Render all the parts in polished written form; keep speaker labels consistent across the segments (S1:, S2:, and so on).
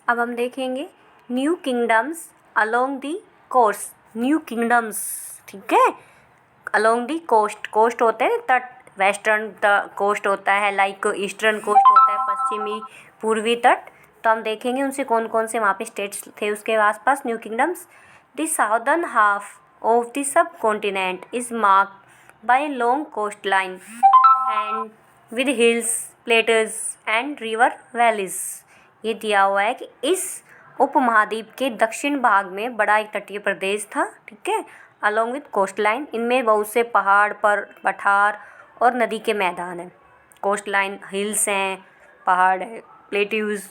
S1: अब हम देखेंगे new kingdoms along the coast. New kingdoms, ठीक है, अलोंग दी कोस्ट। कोस्ट होते हैं तट, वेस्टर्न कोस्ट होता है, लाइक ईस्टर्न कोस्ट होता है, पश्चिमी पूर्वी तट। तो हम देखेंगे उनसे कौन कौन से वहाँ पे स्टेट्स थे उसके आसपास new kingdoms. The southern half of the subcontinent is marked by long coast line and with hills, plateaus and river valleys. ये दिया हुआ है कि इस उपमहाद्वीप के दक्षिण भाग में बड़ा एक तटीय प्रदेश था, ठीक है, अलॉन्ग विद कोस्ट लाइन। इनमें बहुत से पहाड़ पर पठार और नदी के मैदान हैं। कोस्ट लाइन, हिल्स हैं, पहाड़ है, प्लेट्यूज,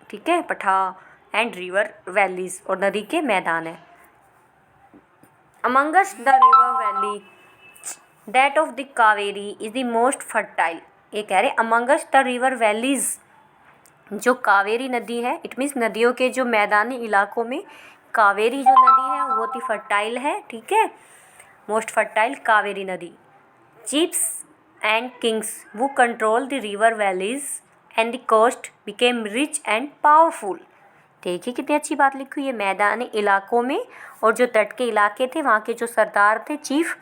S1: ठीक है, पठार एंड रिवर वैलीज, और नदी के मैदान हैं। Amongst the river valley that of the Kaveri is the most fertile. ये कह रहे अमंगस्ट द रिवर वैलीज, जो कावेरी नदी है, इट मीन्स नदियों के जो मैदानी इलाकों में कावेरी जो नदी है वो बहुत ही फर्टाइल है, ठीक है, मोस्ट फर्टाइल कावेरी नदी। Chiefs and kings who control the river valleys and the coast became rich and powerful. देखिए कितनी अच्छी बात लिखी हुई है, मैदानी इलाकों में और जो तट के इलाके थे वहाँ के जो सरदार थे, चीफ,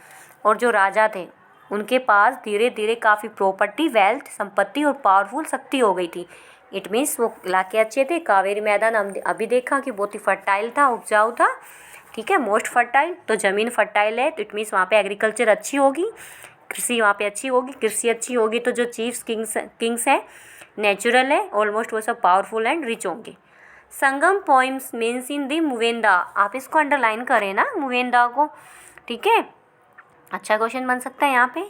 S1: और जो राजा थे, उनके पास धीरे धीरे काफ़ी प्रॉपर्टी, वेल्थ, संपत्ति और पावरफुल शक्ति हो गई थी। इट मीन्स वो इलाके अच्छे थे। कावेरी मैदान हम अभी देखा कि बहुत ही फर्टाइल था, उपजाऊ था, ठीक है, मोस्ट फर्टाइल। तो ज़मीन फर्टाइल है तो इट मीन्स वहाँ पे एग्रीकल्चर अच्छी होगी, कृषि वहाँ पे अच्छी होगी। कृषि अच्छी होगी तो जो चीफ्स, किंग्स हैं, नेचुरल है, ऑलमोस्ट वो सब पावरफुल एंड रिच होंगे। संगम पोइम्स मीन्स इन दी मुवेंदा, आप इसको अंडरलाइन करें ना मुवेंदा को, ठीक है, अच्छा क्वेश्चन बन सकता है यहाँ पे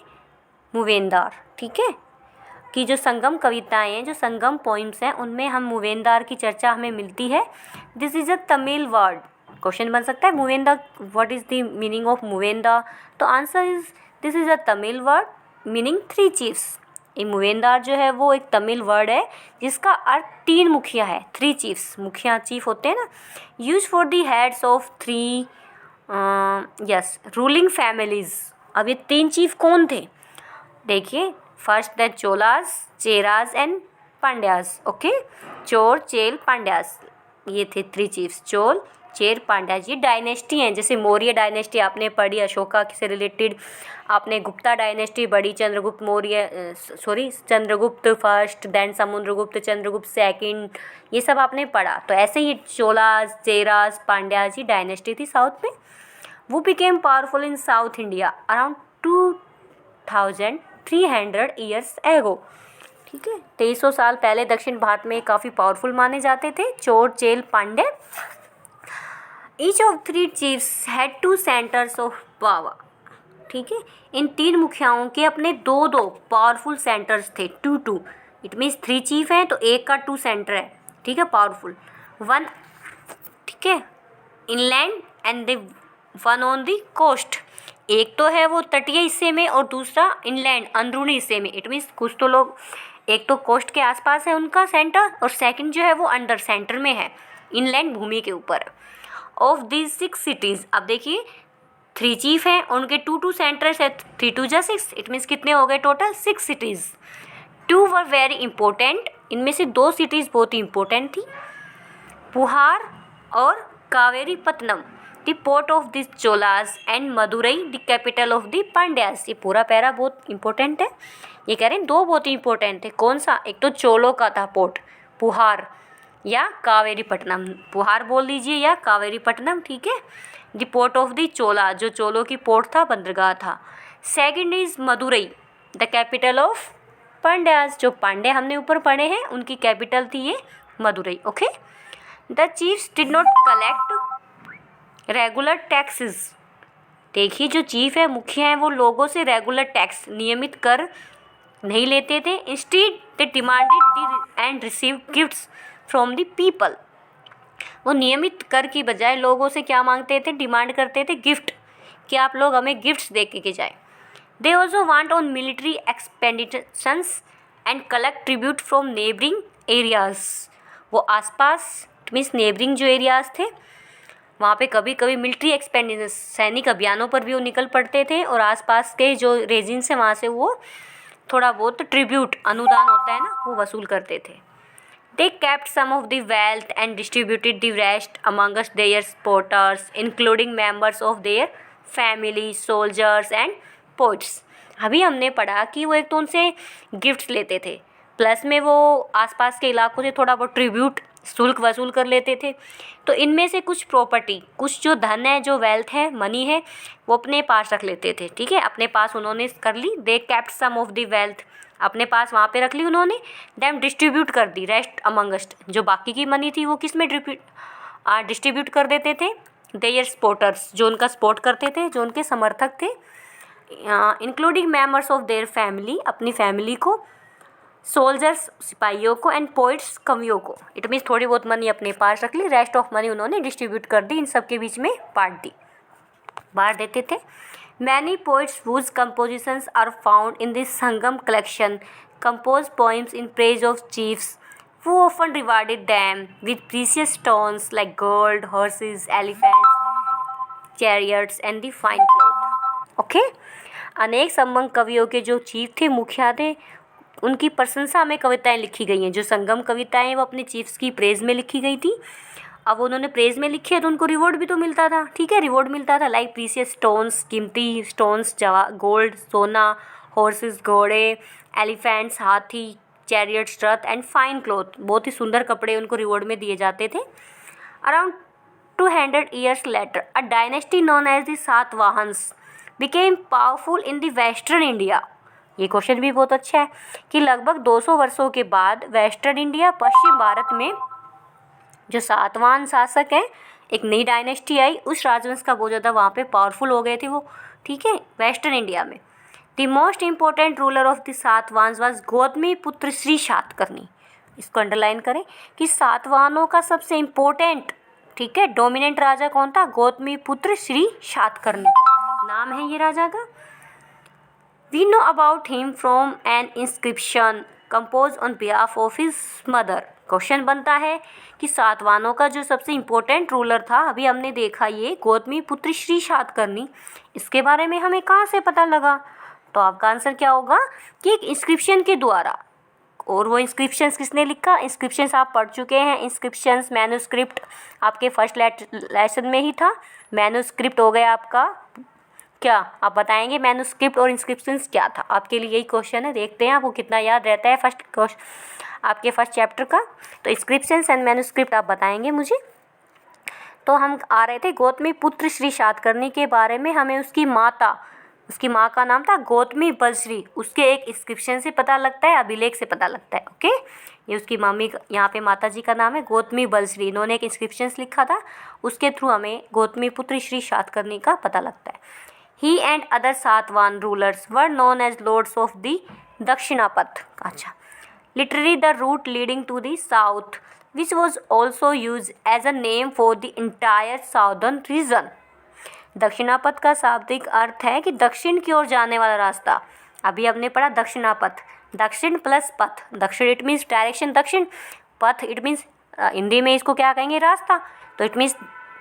S1: मुवेंदार, ठीक है, कि जो संगम कविताएं हैं, जो संगम पोइम्स हैं, उनमें हम मुवेंदार की चर्चा हमें मिलती है। This is a Tamil word, question बन सकता है Muvenda, what is the meaning of Muvenda? तो answer is this is a Tamil word meaning 3 chiefs. ये मुवेंदार जो है वो एक तमिल वर्ड है जिसका अर्थ 3 मुखिया है, 3 चीफ्स, मुखिया चीफ होते हैं ना, use for the heads of 3 yes ruling families. अब ये 3 चीफ कौन थे? देखिए, first the Cholas, Cheras and Pandyas, okay, चोर, चेल, पांड्यास, ये थे 3 चीफ्स, चोल, चेर, पांड्यास। ये डायनेस्टी हैं, जैसे मौर्य डायनेस्टी आपने पढ़ी, अशोका से रिलेटेड, आपने गुप्ता डायनेस्टी पढ़ी, Chandragupta Maurya, Chandragupta first, then Samudragupta, Chandragupta second, ये सब आपने पढ़ा। तो ऐसे ही चोलास, चेरास, पांड्यास, ये डायनेस्टी थी साउथ में। वो became powerful in south India around 2300 years ago, ठीक है, 2300 साल पहले दक्षिण भारत में काफ़ी पावरफुल माने जाते थे Chola, Chera, Pandya. Each of 3 chiefs had 2 centres of power, ठीक है, इन 3 मुखियाओं के अपने 2 पावरफुल सेंटर्स थे, 2 इट मीन्स 3 चीफ हैं तो एक का 2 सेंटर है, ठीक है, पावरफुल, 1, ठीक है, inland and the 1 on the coast. एक तो है वो तटीय हिस्से में और दूसरा इनलैंड, अंदरूनी हिस्से में। इट मीन्स कुछ तो लोग, एक तो कोस्ट के आसपास है उनका सेंटर और सेकंड जो है वो अंडर सेंटर में है, इनलैंड भूमि के ऊपर। ऑफ दीज 6 सिटीज़, अब देखिए 3 चीफ हैं, उनके 2 सेंटर्स है, 3 2 जा 6, इट मीन्स कितने हो गए total 6 cities. 2 were very important, इनमें से 2 सिटीज़ बहुत ही इंपॉर्टेंट थी, पुहार और Kaveri Pattinam, the port of the Cholas, and Madurai the capital of the Pandyas. ये पूरा पैरा बहुत इंपॉर्टेंट है। ये कह रहे हैं 2 बहुत ही इंपॉर्टेंट थे, कौन सा? एक तो चोलों का था पोर्ट, पुहार या कावेरी पट्टनम, पुहार बोल दीजिए या कावेरी पट्टनम, ठीक है, द पोर्ट ऑफ द चोला, जो चोलों की पोर्ट था, बंदरगाह था। Second is Madurai, the capital of Pandyas, जो पांड्या हमने ऊपर पढ़े हैं उनकी कैपिटल थी ये Madurai, okay. The chiefs did not collect regular taxes, देखिए जो चीफ है, मुखिया है, वो लोगों से रेगुलर टैक्स, नियमित कर नहीं लेते थे। Instead they demanded and receive gifts from the people, वो नियमित कर की बजाय लोगों से क्या मांगते थे? डिमांड करते थे गिफ्ट, कि आप लोग हमें गिफ्ट्स दे के जाए। They also want on military expeditions and collect tribute from neighbouring areas, वो आसपास मीन्स नेबरिंग जो एरियाज थे वहाँ पे कभी कभी मिलिट्री एक्सपेंडिचर, सैनिक अभियानों पर भी वो निकल पड़ते थे, और आसपास के जो रेजिन्स हैं वहाँ से वो थोड़ा बहुत ट्रिब्यूट, अनुदान होता है ना, वो वसूल करते थे। They kept some of the wealth and distributed the rest amongst their supporters, including members of their family, soldiers and poets. अभी हमने पढ़ा कि वो एक तो उनसे गिफ्ट्स लेते थे, प्लस में वो आसपास के इलाकों से थोड़ा बहुत ट्रिब्यूट शुल्क वसूल कर लेते थे। तो इनमें से कुछ प्रॉपर्टी, कुछ जो धन है, जो वेल्थ है, मनी है, वो अपने पास रख लेते थे। ठीक है, अपने पास उन्होंने कर ली। They kept some of the wealth, अपने पास वहाँ पे रख ली उन्होंने। देन डिस्ट्रीब्यूट कर दी रेस्ट अमंगस्ट, जो बाकी की मनी थी वो किस में डिस्ट्रीब्यूट कर देते थे। देयर सपोर्टर्स, जो उनका सपोर्ट करते थे, जो उनके समर्थक थे, including members of their family, अपनी फैमिली को, सोल्जर्स सिपाहियों को, एंड पोइट्स कवियों को। इट मीन्स थोड़ी बहुत मनी अपने पास रख ली, रेस्ट ऑफ मनी उन्होंने डिस्ट्रीब्यूट कर दी, इन सब के बीच में बांट देते थे। Many poets whose compositions are found in the Sangam collection composed poems in praise of chiefs who often rewarded them with precious stones like gold, horses, elephants, chariots and the fine cloth. Okay? अनेक संगम कवियों के जो chief थे, मुखिया थे, उनकी प्रशंसा में कविताएं लिखी गई हैं। जो संगम कविताएं वो अपने चीफ्स की प्रेज में लिखी गई थी। अब उन्होंने प्रेज में लिखी है तो उनको रिवॉर्ड भी तो मिलता था। ठीक है, रिवॉर्ड मिलता था, लाइक प्रीसियस स्टोन्स, कीमती स्टोन्स, गोल्ड, सोना, हॉर्सेस, घोड़े, एलिफेंट्स, हाथी, chariots, Rath, and fine cloth, बहुत ही सुंदर कपड़े उनको रिवॉर्ड में दिए जाते थे। Around 200 years later, a dynasty known as the सातवाहन्स became powerful in the western India. ये क्वेश्चन भी बहुत अच्छा है कि लगभग 200 वर्षों के बाद वेस्टर्न इंडिया, पश्चिम भारत में जो सातवाहन शासक हैं, एक नई डायनेस्टी आई, उस राजवंश का बहुत ज़्यादा वहाँ पे पावरफुल हो गए थे वो। ठीक है, वेस्टर्न इंडिया में the most important ruler of the Satavahanas was Gautamiputra Shri Satakarni. इसको अंडरलाइन करें कि सातवाहनों का सबसे इम्पोर्टेंट, ठीक है, डोमिनेंट राजा कौन था? गौतमी पुत्र श्री सातकर्णी नाम है ये राजा का। We know about him from an inscription composed on behalf of his mother. Question बनता है कि सातवाहनों का जो सबसे इम्पोर्टेंट रूलर था, अभी हमने देखा ये गौतमी पुत्र श्री सातकर्णी, इसके बारे में हमें कहाँ से पता लगा? तो आपका आंसर क्या होगा कि एक इंस्क्रिप्शन के द्वारा। और वो इंस्क्रिप्शंस किसने लिखा? इंस्क्रिप्शंस आप पढ़ चुके हैं। इंस्क्रिप्शंस, मैन्युस्क्रिप्ट आपके फर्स्ट लेसन में ही था। मैन्युस्क्रिप्ट हो गया आपका, क्या आप बताएंगे मैन्युस्क्रिप्ट और इंस्क्रिप्शंस क्या था? आपके लिए यही क्वेश्चन है, देखते हैं आपको कितना याद रहता है आपके फर्स्ट चैप्टर का। तो इंस्क्रिप्शंस एंड मैन्युस्क्रिप्ट आप बताएंगे मुझे। तो हम आ रहे थे गौतमी पुत्र श्री सातकर्णी के बारे में। हमें उसकी उसकी माँ का नाम था गौतमी बलश्री, उसके एक इंस्क्रिप्शन से पता लगता है, अभिलेख से पता लगता है। ओके, ये उसकी मम्मी, यहाँ पे माता जी का नाम है गौतमी बलश्री, इन्होंने एक इंस्क्रिप्शन लिखा था, उसके थ्रू हमें गौतमी पुत्र श्री सातकर्णी का पता लगता है। He and other Satwan rulers were known as lords of the Dakshinapath. अच्छा, literally the route leading to the south, which was also used as a name for the entire southern region. Dakshinapatha का शाब्दिक अर्थ है कि दक्षिण की ओर जाने वाला रास्ता। अभी हमने पढ़ा दक्षिणापथ, दक्षिण प्लस पथ, दक्षिण इट मीन्स डायरेक्शन दक्षिण, पथ इट मीन्स हिंदी में इसको क्या कहेंगे? रास्ता। तो इट मीन्स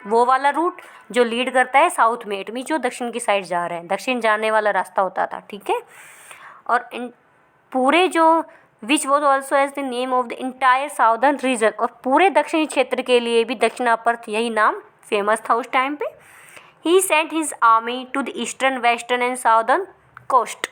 S1: वो वाला रूट जो लीड करता है साउथ में, इट मीन्स जो दक्षिण की साइड जा रहे हैं, दक्षिण जाने वाला रास्ता होता था। ठीक है, और पूरे जो which was also as the name of the entire southern region, और पूरे दक्षिणी क्षेत्र के लिए भी दक्षिणापथ यही नाम फेमस था उस टाइम पे। He sent his army to the eastern, western and southern coast.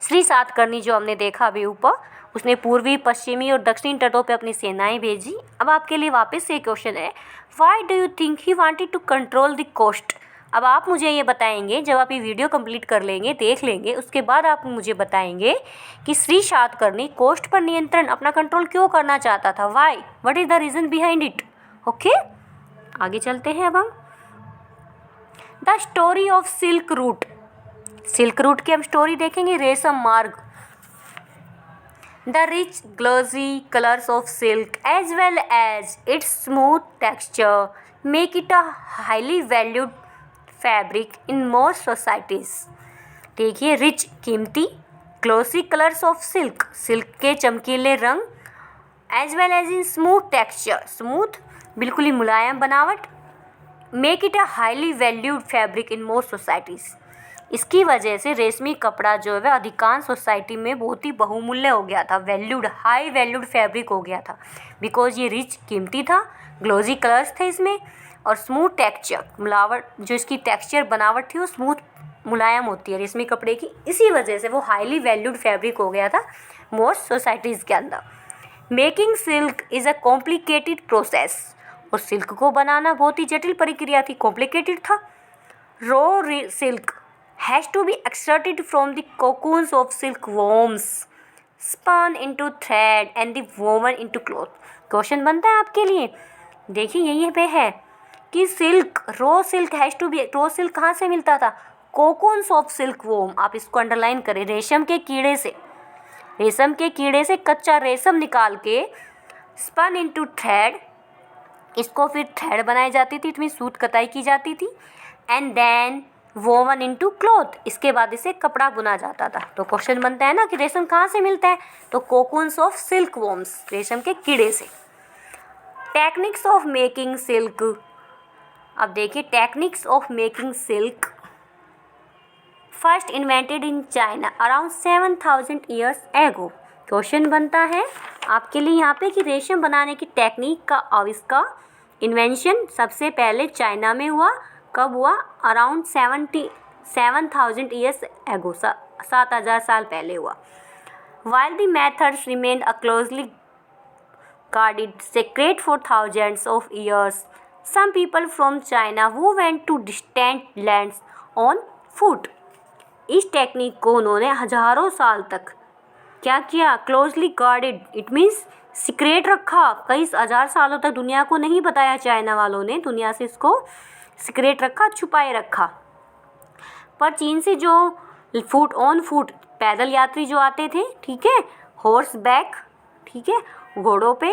S1: Shri Satakarni जो हमने देखा अभी ऊपर, उसने पूर्वी, पश्चिमी और दक्षिणी तटों पे अपनी सेनाएं भेजी। अब आपके लिए वापस से क्वेश्चन है, why do you think he wanted to control the coast? अब आप मुझे ये बताएंगे, जब आप ये वीडियो कंप्लीट कर लेंगे, देख लेंगे, उसके बाद आप मुझे बताएंगे कि श्री सातकर्णी कोस्ट पर नियंत्रण, अपना कंट्रोल क्यों करना चाहता था? Why, what is the reason behind it? Okay, आगे चलते हैं। अब हम the story of silk route, silk route की हम स्टोरी देखेंगे। रेशम मार्ग, the rich glossy colors of silk as well as its smooth texture make it a highly valued fabric in most societies. देखिए, रिच कीमती, glossy colours of silk, silk के चमकीले रंग, as well as in smooth texture, smooth बिल्कुल ही मुलायम बनावट, make it a highly valued fabric in most societies, इसकी वजह से रेशमी कपड़ा जो है वह अधिकांश सोसाइटी में बहुत ही बहुमूल्य हो गया था, वैल्यूड, हाई वैल्यूड फैब्रिक हो गया था, बिकॉज ये रिच, कीमती था, ग्लोजी कलर्स थे इसमें, और स्मूथ टेक्सचर, मिलावट, जो इसकी टेक्सचर बनावट थी वो स्मूथ मुलायम होती है रेशमी कपड़े की, इसी वजह से वो हाईली वैल्यूड फैब्रिक हो गया था मोस्ट सोसाइटीज़ के अंदर। Making silk is a complicated process, और सिल्क को बनाना बहुत ही जटिल प्रक्रिया थी, कॉम्प्लिकेटेड था। Raw silk has to be extracted from the cocoons of silkworms, spun into thread and the woven into cloth। Question बनता है आपके लिए, देखिए यही पे है कि silk, raw silk has to be, raw silk कहाँ से मिलता था, कोकून्स ऑफ सिल्क वोम, आप इसको अंडरलाइन करें, रेशम के कीड़े से, रेशम के कीड़े से कच्चा रेशम निकाल के स्पन इनटू थ्रेड, इसको फिर थ्रेड बनाई जाती थी, इसमें सूत कताई की जाती थी, and then woven into cloth, इसके बाद इसे कपड़ा बुना जाता था। तो क्वेश्चन बनता है ना कि रेशम कहाँ से मिलता है, तो कोकून्स ऑफ सिल्क वोम्स, रेशम के कीड़े से। टेक्निक्स ऑफ मेकिंग सिल्क, अब देखिए techniques of making silk first invented in China around 7000 years ago. Question बनता है आपके लिए यहाँ पे कि रेशम बनाने की टेक्निक का आविष्कार, इन्वेंशन सबसे पहले चाइना में हुआ, कब हुआ, अराउंड 7000 ईयर्स एगो, 7000 साल पहले हुआ। While the methods remain a closely guarded secret for thousands of years, some people from China who went to distant lands on foot, इस टेक्निक को उन्होंने हजारों साल तक क्या किया, closely guarded, it means secret रखा, कई हजार सालों तक दुनिया को नहीं बताया, चाइना वालों ने दुनिया से इसको सीक्रेट रखा, छुपाए रखा। पर चीन से जो फुट ऑन फुट पैदल यात्री जो आते थे, ठीक है, हॉर्स बैक, ठीक है, घोड़ों पे,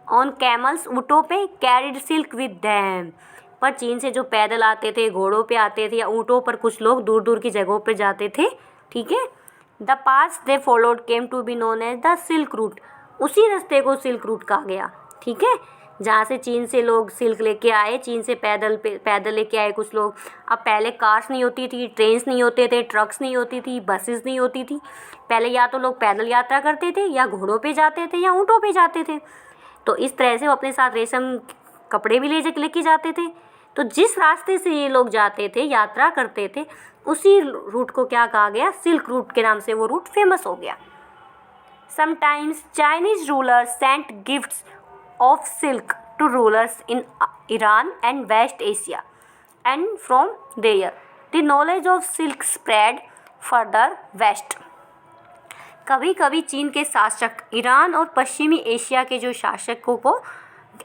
S1: ऑन कैमल्स, ऊँटों पे, कैरिड सिल्क विद दैम, पर चीन से जो पैदल आते थे, घोड़ों पे आते थे या ऊँटों पर, कुछ लोग दूर दूर की जगहों पे जाते थे, ठीक है, the path they followed came to be known as the silk route, उसी रास्ते को सिल्क रूट कहा गया, ठीक है, जहाँ से चीन से लोग सिल्क लेके आए, चीन से पैदल लेके आए कुछ लोग। अब पहले कार्स नहीं होती थी, ट्रेन्स नहीं होते थे, ट्रक्स नहीं होती थी, बसेस नहीं होती थी, पहले या तो लोग पैदल यात्रा करते थे या घोड़ों पे जाते थे या ऊँटों पे जाते थे, तो इस तरह से वो अपने साथ रेशम कपड़े भी लेके जाते थे। तो जिस रास्ते से ये लोग जाते थे, यात्रा करते थे, उसी रूट को क्या कहा गया, सिल्क रूट के नाम से वो रूट फेमस हो गया। Sometimes Chinese rulers sent gifts of silk to rulers in Iran and West Asia, and from there the knowledge of silk spread further west। कभी कभी चीन के शासक ईरान और पश्चिमी एशिया के जो शासकों को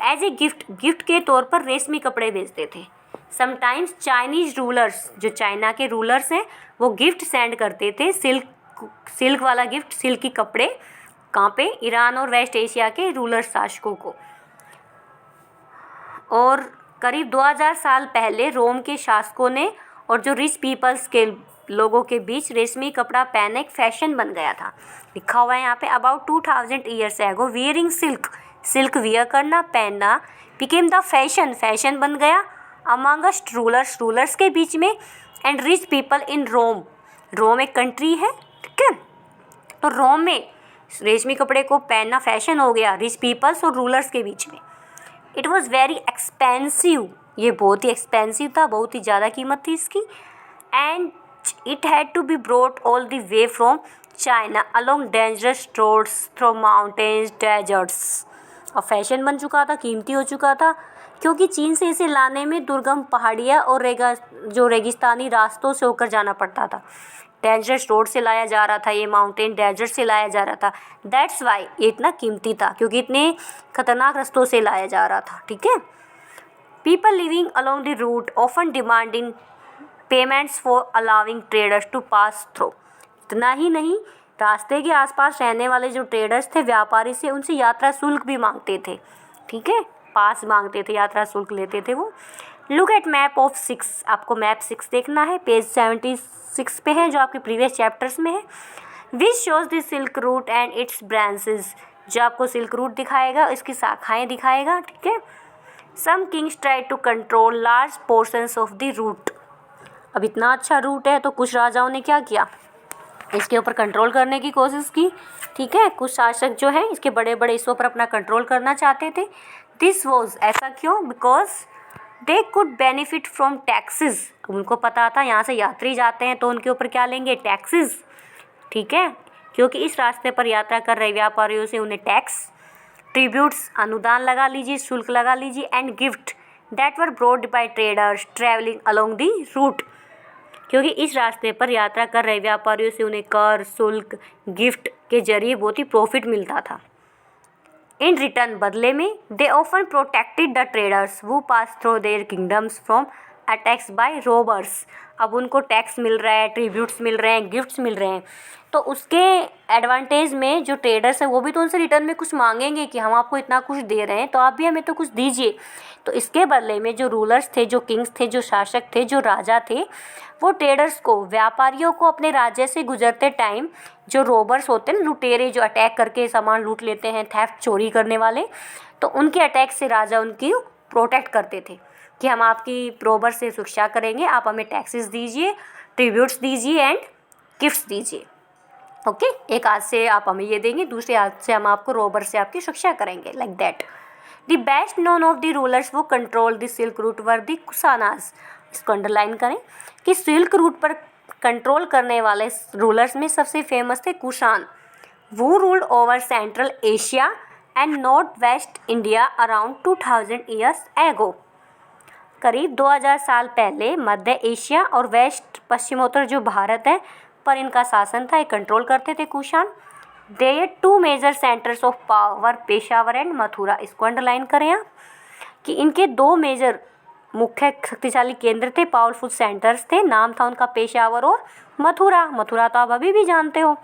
S1: एज ए गिफ्ट के तौर पर रेशमी कपड़े भेजते थे। समटाइम्स चाइनीज रूलर्स, जो चाइना के रूलर्स हैं, वो गिफ्ट सेंड करते थे, सिल्क वाला गिफ्ट, सिल्क के कपड़े, कहाँ पे, ईरान और वेस्ट एशिया के रूलर शासकों को। और करीब 2000 साल पहले रोम के शासकों ने और जो रिच पीपल्स के लोगों के बीच रेशमी कपड़ा पहनना एक फैशन बन गया था। लिखा हुआ है यहाँ पे, about 2000 years ago wearing silk wear करना, पहनना बिकेम द फैशन बन गया अमंगस्ट रूलर्स के बीच में, एंड रिच पीपल इन रोम एक कंट्री है, ठीक है, तो रोम में रेशमी कपड़े को पहनना फैशन हो गया रिच पीपल्स और रूलर्स के बीच में। इट वॉज़ वेरी एक्सपेंसिव, ये बहुत ही एक्सपेंसिव था, बहुत ही ज़्यादा कीमत थी इसकी, and it had to be brought all the way from China along dangerous roads through mountains deserts. और फैशन बन चुका था, कीमती हो चुका था, क्योंकि चीन से इसे लाने में दुर्गम पहाड़ियाँ और जो रेगिस्तानी रास्तों से होकर जाना पड़ता था। डेंजरस रोड से लाया जा रहा था, ये माउंटेन डेजर्ट से लाया जा रहा था, दैट्स वाई ये इतना कीमती था, क्योंकि इतने खतरनाक रास्तों से लाया जा रहा था, ठीक है। People living along the route often demanding payments for allowing traders to pass through. इतना ही नहीं, रास्ते के आसपास रहने वाले जो ट्रेडर्स थे, व्यापारी से, उनसे यात्रा शुल्क भी मांगते थे, ठीक है, पास मांगते थे, यात्रा शुल्क लेते थे वो। लुक एट मैप ऑफ 6, आपको मैप 6 देखना है, पेज 76 पे है, जो आपके प्रीवियस चैप्टर्स में है। Which shows the silk root and it's branches, जो आपको सिल्क रूट दिखाएगा, इसकी शाखाएं दिखाएगा, ठीक है। Some kings try to control large portions of the route, अब इतना अच्छा रूट है तो कुछ राजाओं ने क्या किया, इसके ऊपर कंट्रोल करने की कोशिश की। ठीक है, कुछ शासक जो है इसके बड़े बड़े इसके ऊपर अपना कंट्रोल करना चाहते थे। दिस वॉज, ऐसा क्यों, because they could benefit from taxes. उनको पता था यहाँ से यात्री जाते हैं तो उनके ऊपर क्या लेंगे, टैक्सेस। ठीक है, क्योंकि इस रास्ते पर यात्रा कर रहे व्यापारियों से उन्हें टैक्स, ट्रिब्यूट्स, अनुदान लगा लीजिए, शुल्क लगा लीजिए, and gift that were brought by traders travelling along the route. क्योंकि इस रास्ते पर यात्रा कर रहे व्यापारियों से उन्हें कर, शुल्क, गिफ्ट के जरिए बहुत ही प्रॉफिट मिलता था। इन रिटर्न, बदले में, they often protected the traders who pass through their kingdoms from attacks by robbers. अब उनको टैक्स मिल रहा है, ट्रिब्यूट्स मिल रहे हैं, गिफ्ट्स मिल रहे हैं, तो उसके एडवांटेज में जो ट्रेडर्स हैं वो भी तो उनसे रिटर्न में कुछ मांगेंगे कि हम आपको इतना कुछ दे रहे हैं तो आप भी हमें तो कुछ दीजिए। तो इसके बदले में जो रूलर्स थे, जो किंग्स थे, जो शासक थे, जो राजा थे, वो ट्रेडर्स को, व्यापारियों को अपने राज्य से गुजरते टाइम जो रोबर्स होते हैं, लुटेरे जो अटैक करके सामान लूट लेते हैं, थेफ्ट, चोरी करने वाले, तो उनके अटैक से राजा उनकी प्रोटेक्ट करते थे कि हम आपकी रोबर से सुरक्षा करेंगे, आप हमें टैक्सेस दीजिए, ट्रिब्यूट्स दीजिए एंड गिफ्ट्स दीजिए। ओके, एक हाथ से आप हमें ये देंगे, दूसरे हाथ से हम आपको रोबर से आपकी सुरक्षा करेंगे, like that. The best known of the rulers who control the silk route were the Kushanas. इसको अंडरलाइन करें कि सिल्क रूट पर कंट्रोल करने वाले रूलर्स में सबसे फेमस थे कुशान। वो ruled over central Asia and north west India around 2000 years ago. करीब 2000 साल पहले मध्य एशिया और वेस्ट, पश्चिमोत्तर जो भारत है, पर इनका शासन था, ये कंट्रोल करते थे Kushan. There two major centres of power, Peshawar and Mathura. इसको अंडरलाइन करें आप कि इनके दो मेजर मुख्य शक्तिशाली केंद्र थे, पावरफुल सेंटर्स थे, नाम था उनका पेशावर और मथुरा। मथुरा तो आप अभी भी जानते हो।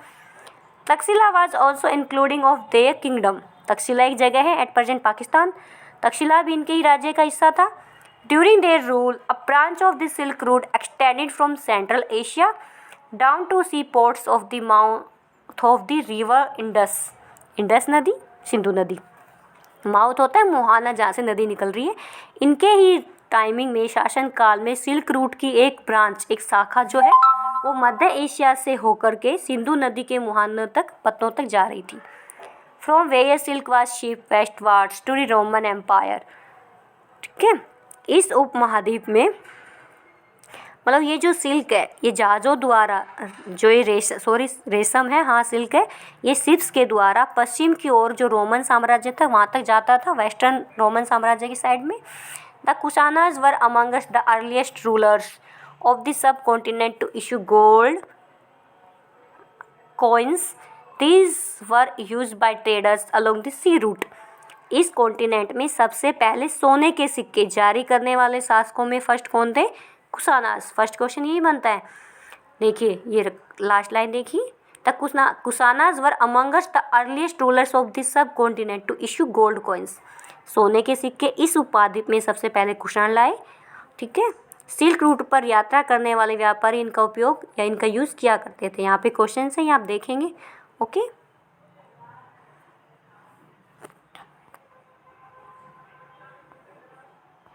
S1: Takshashila was also including of their kingdom. Takshashila एक जगह है एट प्रेजेंट पाकिस्तान, तक्षशिला भी इनके ही राज्य का हिस्सा था। During their rule a branch of the silk route extended from Central Asia down to sea ports of the mouth of the river Indus. Indus नदी, सिंधु नदी, माउथ होता है मुहाना जहाँ से नदी निकल रही है। इनके ही टाइमिंग में, शासन काल में, सिल्क रूट की एक ब्रांच, एक शाखा जो है वो मध्य एशिया से होकर के सिंधु नदी के मुहाने तक, पत्तों तक जा रही थी। From where silk was ship westwards to the Roman empire. ठीक है, इस उपमहाद्वीप में, मतलब ये जो सिल्क है, ये जहाज़ों द्वारा, जो ये रेशम है, हाँ सिल्क है, ये शिप्स के द्वारा पश्चिम की ओर जो रोमन साम्राज्य था वहाँ तक जाता था, वेस्टर्न रोमन साम्राज्य की साइड में। The Kushanas were amongst the earliest rulers of the subcontinent to issue gold coins. These were used by traders along the sea route. इस कॉन्टिनेंट में सबसे पहले सोने के सिक्के जारी करने वाले शासकों में फर्स्ट कौन थे, कुशानास। फर्स्ट क्वेश्चन यही बनता है। देखिए ये लास्ट लाइन देखिए, the Kushanas were amongst the earliest rulers of this subcontinent to issue gold coins. सोने के सिक्के इस उपद्वीप में सबसे पहले कुशान लाए। ठीक है, सिल्क रूट पर यात्रा करने वाले व्यापारी इनका उपयोग या इनका यूज़ किया करते थे। यहाँ पे क्वेश्चन है, आप देखेंगे। ओके।